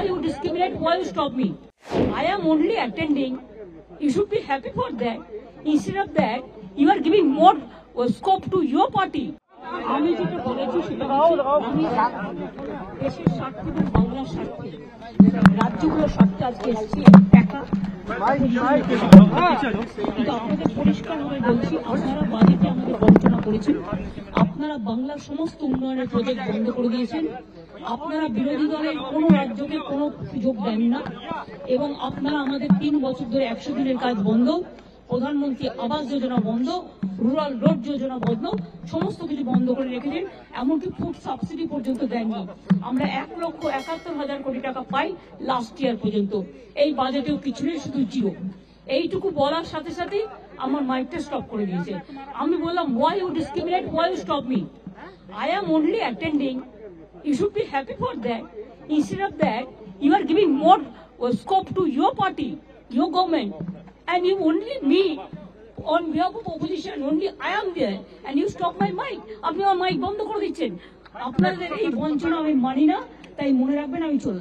why you discriminate, why you stop me? I am only attending. You should be happy for that. Instead of that, you are giving more scope to your party. আমি যেটা বলেছি সেটা আমি দেশের স্বার্থে এবং বাংলার স্বার্থে রাজ্যগুলোর স্বার্থে আজকে এসেছি একা। কিন্তু আপনাদের পরিষ্কারভাবে বলছি, আপনারা বাজেটে আমাদের বঞ্চনা করেছেন, আপনারা বাংলার সমস্ত উন্নয়নের প্রজেক্ট বন্ধ করে দিয়েছেন, আপনারা বিরোধী দলের কোনো রাজ্যকে কোনো সুযোগ দেন না, এবং আপনারা আমাদের 3 বছর ধরে 100 দিনের কাজ বন্ধ, প্রধানমন্ত্রী আবাস যোজনা বন্ধ, রুরাল রোড যোজনা বন্ধ, সমস্ত কিছু বন্ধ করে রেখেছেন, এমনকি ফুড সাবসিডি পর্যন্ত দেননি। আমরা 1,71,000 কোটি টাকা পাই লাস্ট ইয়ার পর্যন্ত, এই বাজেটেও কিছু নেই, শুধু জিরো। এইটুকু বলার সাথে সাথে আমার মাইকটা স্টপ করে দিয়েছে। আমি বললাম, why you discriminate, why you stop me? I am only attending. You should be happy for that. Instead of that, you are giving more scope to your party, your government, and you only me on behalf of opposition, only I am there, and you stop my mic. আপনি আমার mic বন্ধ করে দিচ্ছেন। আপনাদের এই বঞ্চনা আমি মানি না, তাই মনে রাখবেন আমি চললাম।